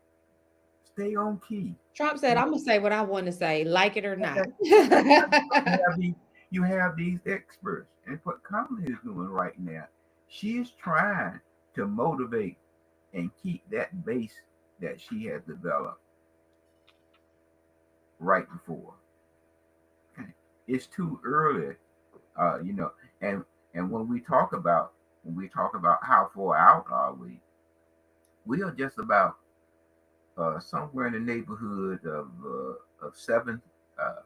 Trump said, And I'm gonna say what I want to say, like it or not. you have these, you have these experts, and what Kamala is doing right now, she is trying to motivate and keep that base that she has developed right before. Okay. It's too early, uh, you know, and when we talk about how far out are we are just about somewhere in the neighborhood of uh,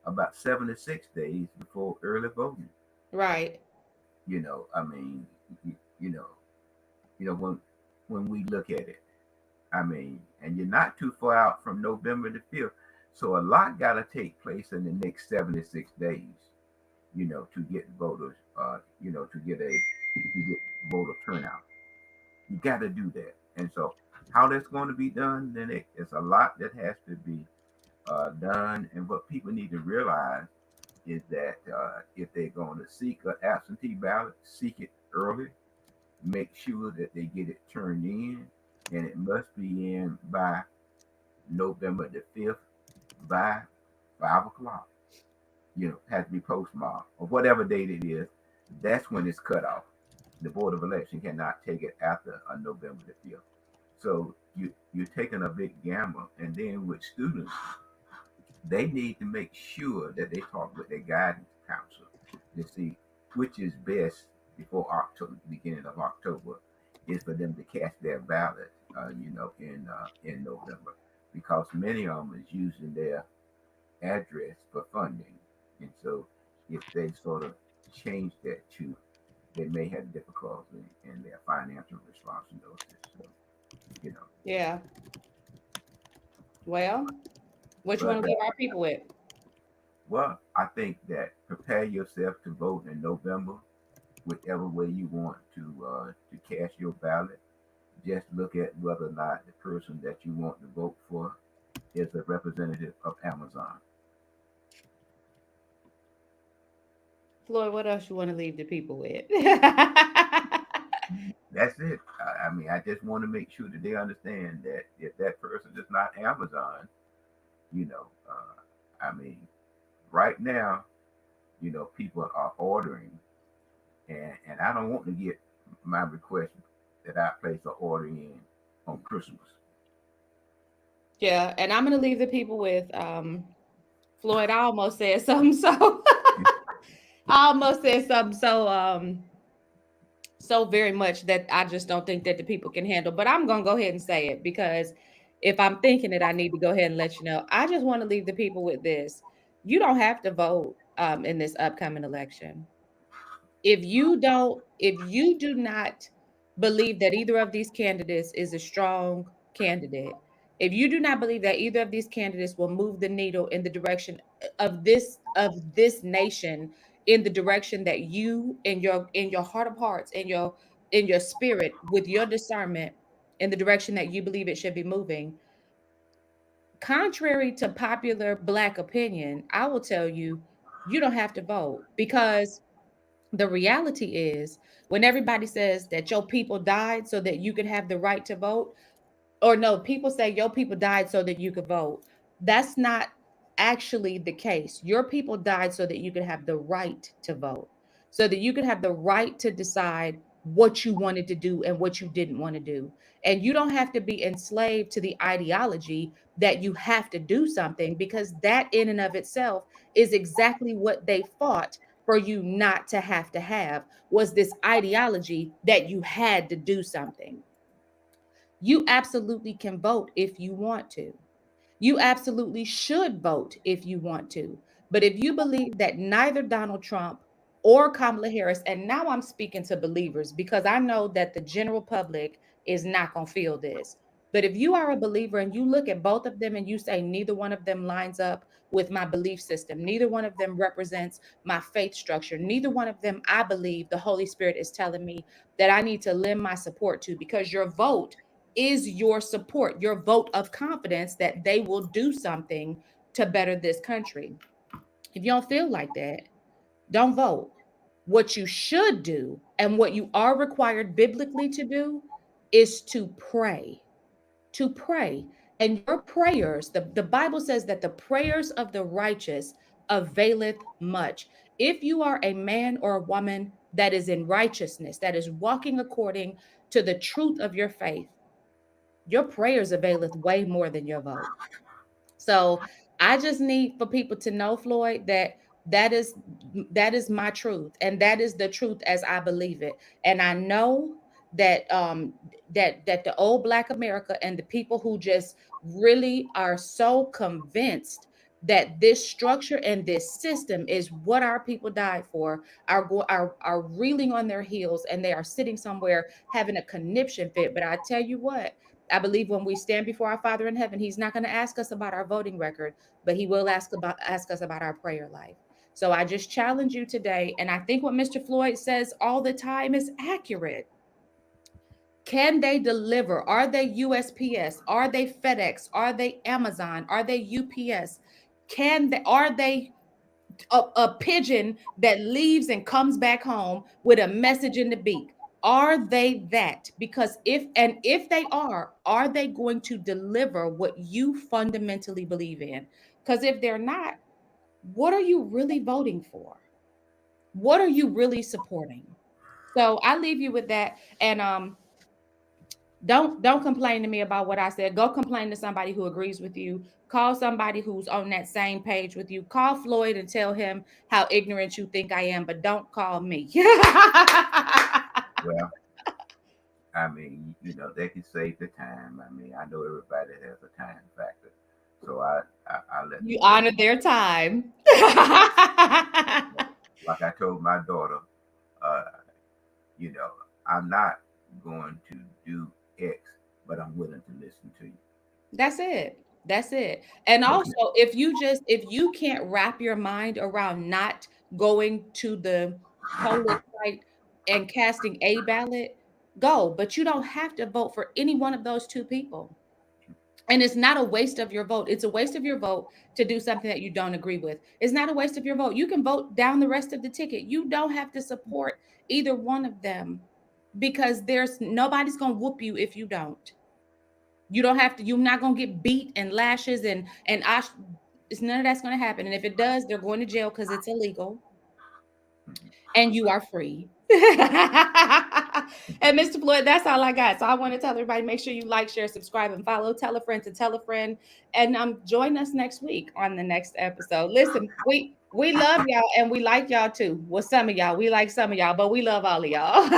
about 76 days before early voting. Right. I mean, you, you know, when we look at it, I mean, and you're not too far out from November the 5th. So a lot got to take place in the next 76 days, to get voters, to get voter turnout. You got to do that. And so how that's going to be done, then it's a lot that has to be done. And what people need to realize is that if they're going to seek an absentee ballot, seek it early, make sure that they get it turned in, and it must be in by November the 5th by 5 o'clock. Has to be postmarked or whatever date it is. That's when it's cut off. The Board of Election cannot take it after November the 5th. So you're taking a big gamble. And then with students, they need to make sure that they talk with their guidance council to see which is best before October, beginning of October, is for them to cast their ballot, in November, because many of them is using their address for funding, and so if they sort of change that too, they may have difficulty in their financial responsibilities. So, you know, Yeah. Well, what you want but to leave our people with? well, I think that prepare yourself to vote in November, whichever way you want to cast your ballot. Just look at whether or not the person that you want to vote for is a representative of Amazon. Floyd, what else you want to leave the people with? That's it. I mean, I just want to make sure that they understand that if that person is not Amazon, you know, I mean, right now, people are ordering, and I don't want to get my request that I place an order in on Christmas. Yeah, and I'm gonna leave the people with Floyd. I almost said something so I almost said something so very much that I just don't think that the people can handle. But I'm gonna go ahead and say it because if I'm thinking it, I need to go ahead and let you know. I just want to leave the people with this. You don't have to vote in this upcoming election. If you do not believe that either of these candidates is a strong candidate, if you do not believe that either of these candidates will move the needle in the direction of this nation, in the direction that you in your heart of hearts, in your spirit, with your discernment, in the direction that you believe it should be moving, contrary to popular black opinion, I will tell you, you don't have to vote, because the reality is, when everybody says that your people died so that you could have the right to vote, or no, people say your people died so that you could vote. That's not actually the case. Your people died so that you could have the right to vote, so that you could have the right to decide what you wanted to do and what you didn't want to do. And you don't have to be enslaved to the ideology that you have to do something, because that in and of itself is exactly what they fought for you not to have, was this ideology that you had to do something. You absolutely can vote if you want to. You absolutely should vote if you want to. But if you believe that neither Donald Trump or Kamala Harris, and now I'm speaking to believers because I know that the general public is not going to feel this. But if you are a believer and you look at both of them and you say neither one of them lines up with my belief system, neither one of them represents my faith structure, neither one of them, I believe the Holy Spirit is telling me that I need to lend my support to, because your vote is your support, your vote of confidence that they will do something to better this country. If you don't feel like that, don't vote. What you should do, and what you are required biblically to do, is to pray. To pray. And your prayers, the Bible says that the prayers of the righteous availeth much. If you are a man or a woman that is in righteousness, that is walking according to the truth of your faith, your prayers availeth way more than your vote. So I just need for people to know, Floyd, that that is that is my truth, and that is the truth as I believe it. And I know that that the old black America and the people who just really are so convinced that this structure and this system is what our people died for are reeling on their heels, and they are sitting somewhere having a conniption fit. But I tell you what, I believe when we stand before our Father in heaven, He's not going to ask us about our voting record, but He will ask us about our prayer life. So I just challenge you today, and I think what Mr. Floyd says all the time is accurate. Can they deliver? Are they USPS? Are they FedEx? Are they Amazon? Are they UPS? Can they, are they a pigeon that leaves and comes back home with a message in the beak? Are they that? Because if they are they going to deliver what you fundamentally believe in? Because if they're not, what are you really voting for? What are you really supporting? So I leave you with that. And don't complain to me about what I said. Go complain to somebody who agrees with you. Call somebody who's on that same page with you. Call Floyd and tell him how ignorant you think I am, but don't call me. Well, I mean, they can save the time. I mean, I know everybody has a time factor, so I let You them go. honor their time. Like I told my daughter, uh, you know, I'm not going to do X, but I'm willing to listen to you. That's it. That's it. And But also, if you can't wrap your mind around not going to the polling site and casting a ballot, go. But you don't have to vote for any one of those two people. And it's not a waste of your vote. It's a waste of your vote to do something that you don't agree with. It's not a waste of your vote. You can vote down the rest of the ticket. You don't have to support either one of them because there's nobody's going to whoop you if you don't. You don't have to. You're not gonna get beat and lashes it's none of that's gonna happen. And if it does, they're going to jail because it's illegal, and you are free. And Mr. Floyd, that's all I got. So I want to tell everybody: make sure you like, share, subscribe, and follow. Tell a friend to tell a friend, and join us next week on the next episode. Listen, we love y'all and we like y'all too. Well, some of y'all, we like some of y'all, but we love all of y'all.